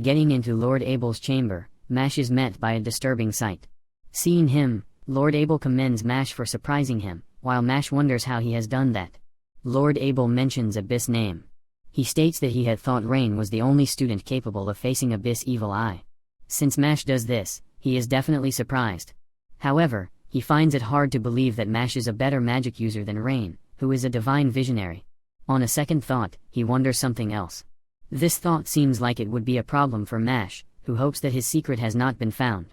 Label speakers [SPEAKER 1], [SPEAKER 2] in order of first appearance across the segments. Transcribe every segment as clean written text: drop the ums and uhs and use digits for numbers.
[SPEAKER 1] Getting into Lord Abel's chamber, Mash is met by a disturbing sight. Seeing him, Lord Abel commends Mash for surprising him, while Mash wonders how he has done that. Lord Abel mentions Abyss' name. He states that he had thought Rain was the only student capable of facing Abyss' evil eye. Since Mash does this, he is definitely surprised. However, he finds it hard to believe that Mash is a better magic user than Rain, who is a divine visionary. On a second thought, he wonders something else. This thought seems like it would be a problem for Mash, who hopes that his secret has not been found.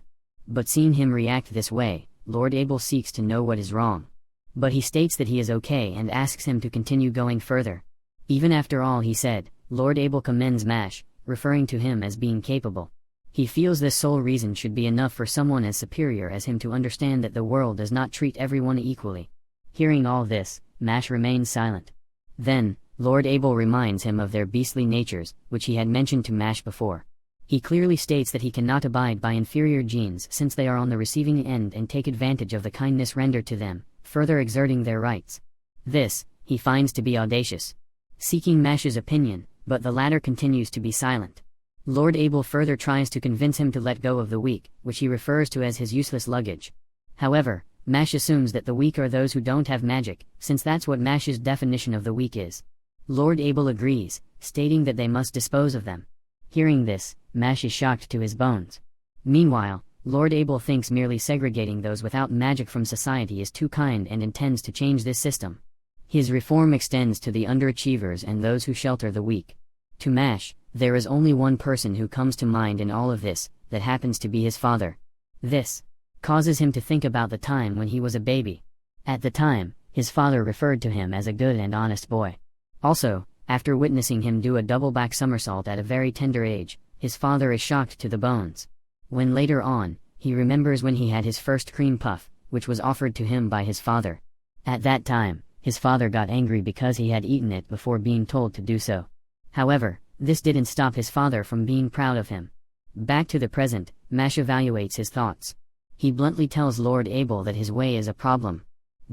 [SPEAKER 1] But seeing him react this way, Lord Abel seeks to know what is wrong. But he states that he is okay and asks him to continue going further. Even after all he said, Lord Abel commends Mash, referring to him as being capable. He feels this sole reason should be enough for someone as superior as him to understand that the world does not treat everyone equally. Hearing all this, Mash remains silent. Then, Lord Abel reminds him of their beastly natures, which he had mentioned to Mash before. He clearly states that he cannot abide by inferior genes since they are on the receiving end and take advantage of the kindness rendered to them, further exerting their rights. This, he finds to be audacious. Seeking Mash's opinion, but the latter continues to be silent. Lord Abel further tries to convince him to let go of the weak, which he refers to as his useless luggage. However, Mash assumes that the weak are those who don't have magic, since that's what Mash's definition of the weak is. Lord Abel agrees, stating that they must dispose of them. Hearing this, Mash is shocked to his bones. Meanwhile, Lord Abel thinks merely segregating those without magic from society is too kind and intends to change this system. His reform extends to the underachievers and those who shelter the weak. To Mash, there is only one person who comes to mind in all of this, that happens to be his father. This causes him to think about the time when he was a baby. At the time, his father referred to him as a good and honest boy. Also, after witnessing him do a double-back somersault at a very tender age, his father is shocked to the bones. When later on, he remembers when he had his first cream puff, which was offered to him by his father. At that time, his father got angry because he had eaten it before being told to do so. However, this didn't stop his father from being proud of him. Back to the present, Mash evaluates his thoughts. He bluntly tells Lord Abel that his way is a problem.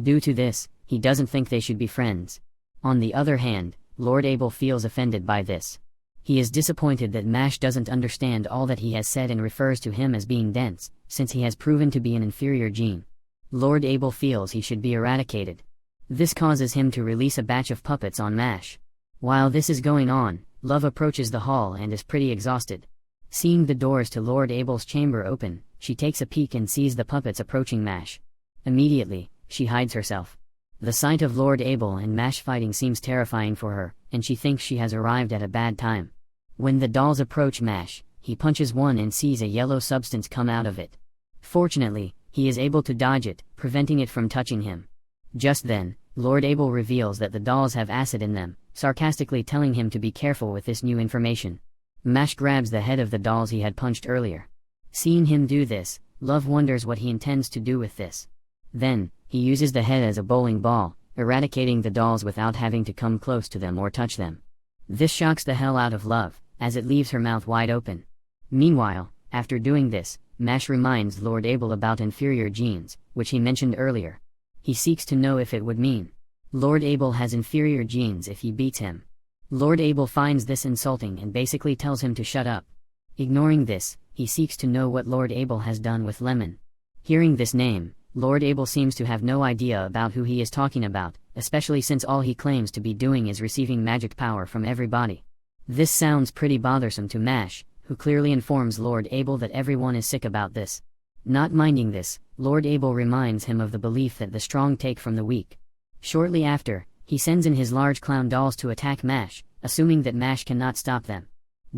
[SPEAKER 1] Due to this, he doesn't think they should be friends. On the other hand, Lord Abel feels offended by this. He is disappointed that Mash doesn't understand all that he has said and refers to him as being dense, since he has proven to be an inferior gene. Lord Abel feels he should be eradicated. This causes him to release a batch of puppets on Mash. While this is going on, Love approaches the hall and is pretty exhausted. Seeing the doors to Lord Abel's chamber open, she takes a peek and sees the puppets approaching Mash. Immediately, she hides herself. The sight of Lord Abel and Mash fighting seems terrifying for her, and she thinks she has arrived at a bad time. When the dolls approach Mash, he punches one and sees a yellow substance come out of it. Fortunately, he is able to dodge it, preventing it from touching him. Just then, Lord Abel reveals that the dolls have acid in them, sarcastically telling him to be careful with this new information. Mash grabs the head of the dolls he had punched earlier. Seeing him do this, Love wonders what he intends to do with this. Then, he uses the head as a bowling ball, eradicating the dolls without having to come close to them or touch them. This shocks the hell out of Love, as it leaves her mouth wide open. Meanwhile, after doing this, Mash reminds Lord Abel about inferior genes, which he mentioned earlier. He seeks to know if it would mean Lord Abel has inferior genes if he beats him. Lord Abel finds this insulting and basically tells him to shut up. Ignoring this, he seeks to know what Lord Abel has done with Lemon. Hearing this name, Lord Abel seems to have no idea about who he is talking about, especially since all he claims to be doing is receiving magic power from everybody. This sounds pretty bothersome to Mash, who clearly informs Lord Abel that everyone is sick about this. Not minding this, Lord Abel reminds him of the belief that the strong take from the weak. Shortly after, he sends in his large clown dolls to attack Mash, assuming that Mash cannot stop them.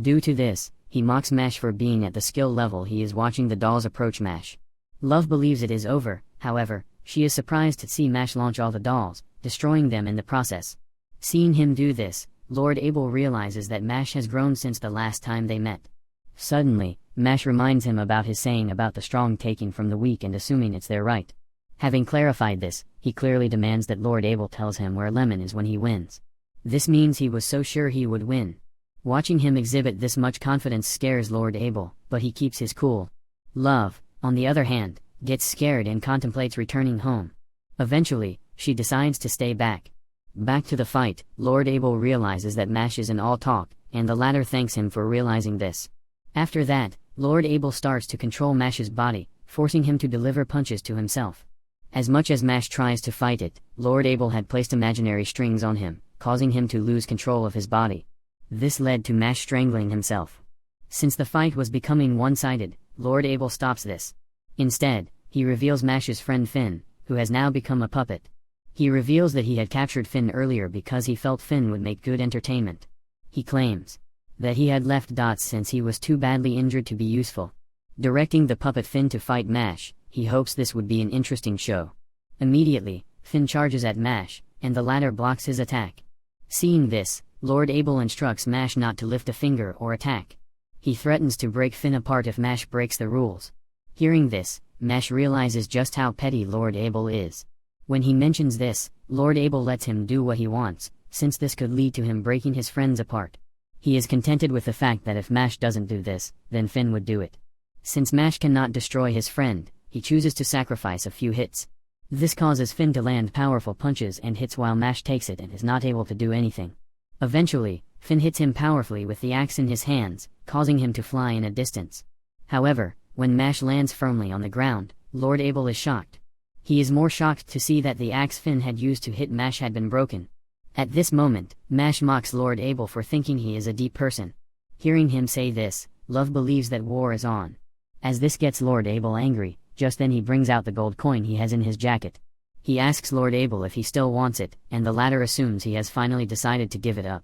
[SPEAKER 1] Due to this, he mocks Mash for being at the skill level he is watching the dolls approach Mash. Love believes it is over, however, she is surprised to see Mash launch all the dolls, destroying them in the process. Seeing him do this, Lord Abel realizes that Mash has grown since the last time they met. Suddenly, Mash reminds him about his saying about the strong taking from the weak and assuming it's their right. Having clarified this, he clearly demands that Lord Abel tells him where Lemon is when he wins. This means he was so sure he would win. Watching him exhibit this much confidence scares Lord Abel, but he keeps his cool. Love, on the other hand, gets scared and contemplates returning home. Eventually, she decides to stay back. Back to the fight, Lord Abel realizes that Mash is in all talk, and the latter thanks him for realizing this. After that, Lord Abel starts to control Mash's body, forcing him to deliver punches to himself. As much as Mash tries to fight it, Lord Abel had placed imaginary strings on him, causing him to lose control of his body. This led to Mash strangling himself. Since the fight was becoming one-sided, Lord Abel stops this. Instead, he reveals Mash's friend Finn, who has now become a puppet. He reveals that he had captured Finn earlier because he felt Finn would make good entertainment. He claims that he had left Dots since he was too badly injured to be useful. Directing the puppet Finn to fight Mash, he hopes this would be an interesting show. Immediately, Finn charges at Mash, and the latter blocks his attack. Seeing this, Lord Abel instructs Mash not to lift a finger or attack. He threatens to break Finn apart if Mash breaks the rules. Hearing this, Mash realizes just how petty Lord Abel is. When he mentions this, Lord Abel lets him do what he wants, since this could lead to him breaking his friends apart. He is contented with the fact that if Mash doesn't do this, then Finn would do it. Since Mash cannot destroy his friend, he chooses to sacrifice a few hits. This causes Finn to land powerful punches and hits while Mash takes it and is not able to do anything. Eventually, Finn hits him powerfully with the axe in his hands, causing him to fly in a distance. However, when Mash lands firmly on the ground, Lord Abel is shocked. He is more shocked to see that the axe Finn had used to hit Mash had been broken. At this moment, Mash mocks Lord Abel for thinking he is a deep person. Hearing him say this, Love believes that war is on. As this gets Lord Abel angry, just then he brings out the gold coin he has in his jacket. He asks Lord Abel if he still wants it, and the latter assumes he has finally decided to give it up.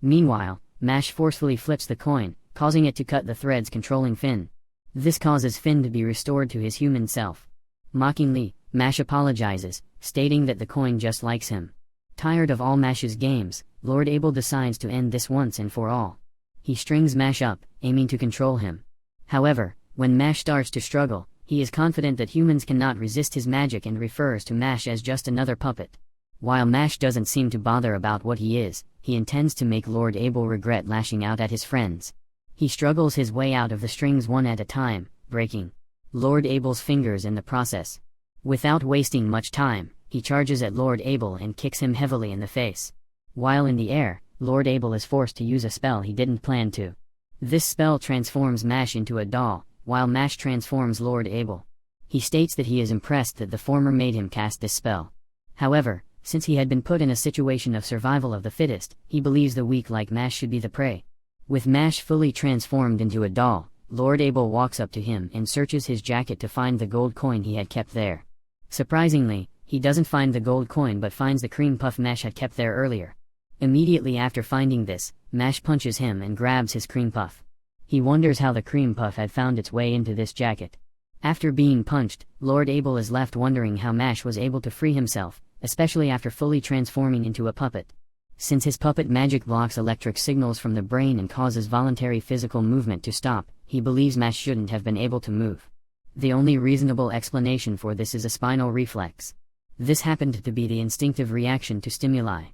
[SPEAKER 1] Meanwhile, Mash forcefully flips the coin, causing it to cut the threads controlling Finn. This causes Finn to be restored to his human self. Mockingly, Mash apologizes, stating that the coin just likes him. Tired of all Mash's games, Lord Abel decides to end this once and for all. He strings Mash up, aiming to control him. However, when Mash starts to struggle, he is confident that humans cannot resist his magic and refers to Mash as just another puppet. While Mash doesn't seem to bother about what he is, he intends to make Lord Abel regret lashing out at his friends. He struggles his way out of the strings one at a time, breaking Lord Abel's fingers in the process. Without wasting much time, he charges at Lord Abel and kicks him heavily in the face. While in the air, Lord Abel is forced to use a spell he didn't plan to. This spell transforms Mash into a doll, while Mash transforms Lord Abel. He states that he is impressed that the former made him cast this spell. However, since he had been put in a situation of survival of the fittest, he believes the weak like Mash should be the prey. With Mash fully transformed into a doll, Lord Abel walks up to him and searches his jacket to find the gold coin he had kept there. Surprisingly, he doesn't find the gold coin but finds the cream puff Mash had kept there earlier. Immediately after finding this, Mash punches him and grabs his cream puff. He wonders how the cream puff had found its way into this jacket. After being punched, Lord Abel is left wondering how Mash was able to free himself, especially after fully transforming into a puppet. Since his puppet magic blocks electric signals from the brain and causes voluntary physical movement to stop, he believes Mash shouldn't have been able to move. The only reasonable explanation for this is a spinal reflex. This happened to be the instinctive reaction to stimuli.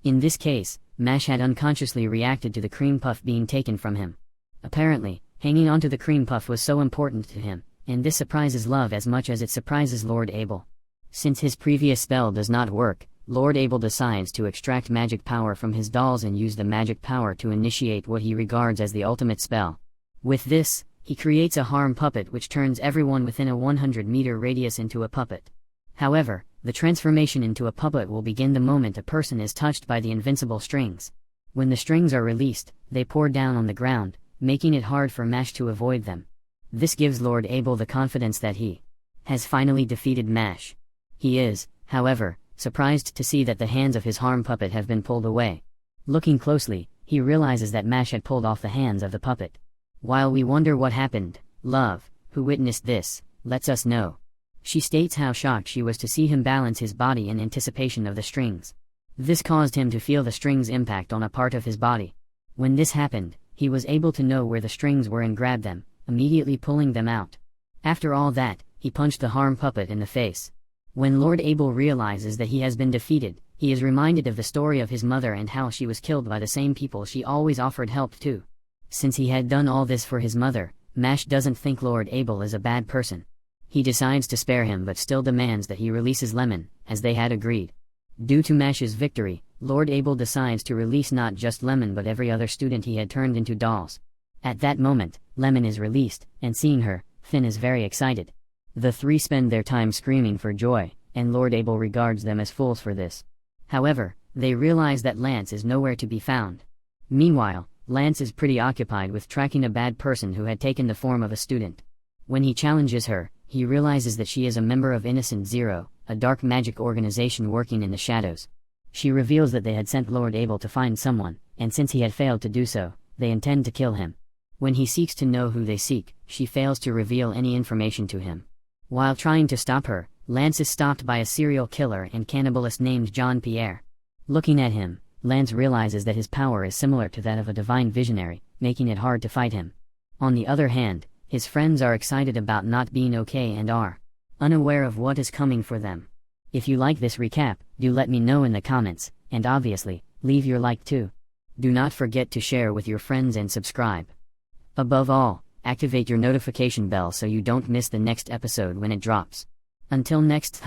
[SPEAKER 1] In this case, Mash had unconsciously reacted to the cream puff being taken from him. Apparently, hanging onto the cream puff was so important to him, and this surprises Love as much as it surprises Lord Abel. Since his previous spell does not work, Lord Abel decides to extract magic power from his dolls and use the magic power to initiate what he regards as the ultimate spell. With this, he creates a harm puppet which turns everyone within a 100-meter radius into a puppet. However, the transformation into a puppet will begin the moment a person is touched by the invincible strings. When the strings are released, they pour down on the ground, making it hard for Mash to avoid them. This gives Lord Abel the confidence that he has finally defeated Mash. He is, however, surprised to see that the hands of his harm puppet have been pulled away. Looking closely, he realizes that Mash had pulled off the hands of the puppet. While we wonder what happened, Love, who witnessed this, lets us know. She states how shocked she was to see him balance his body in anticipation of the strings. This caused him to feel the strings' impact on a part of his body. When this happened, he was able to know where the strings were and grab them, immediately pulling them out. After all that, he punched the harm puppet in the face. When Lord Abel realizes that he has been defeated, he is reminded of the story of his mother and how she was killed by the same people she always offered help to. Since he had done all this for his mother, Mash doesn't think Lord Abel is a bad person. He decides to spare him but still demands that he releases Lemon, as they had agreed. Due to Mash's victory, Lord Abel decides to release not just Lemon but every other student he had turned into dolls. At that moment, Lemon is released, and seeing her, Finn is very excited. The three spend their time screaming for joy, and Lord Abel regards them as fools for this. However, they realize that Lance is nowhere to be found. Meanwhile, Lance is pretty occupied with tracking a bad person who had taken the form of a student. When he challenges her, he realizes that she is a member of Innocent Zero, a dark magic organization working in the shadows. She reveals that they had sent Lord Abel to find someone, and since he had failed to do so, they intend to kill him. When he seeks to know who they seek, she fails to reveal any information to him. While trying to stop her, Lance is stopped by a serial killer and cannibalist named Jean Pierre. Looking at him, Lance realizes that his power is similar to that of a divine visionary, making it hard to fight him. On the other hand, his friends are excited about not being okay and are unaware of what is coming for them. If you like this recap, do let me know in the comments, and obviously, leave your like too. Do not forget to share with your friends and subscribe. Above all, activate your notification bell so you don't miss the next episode when it drops. Until next time.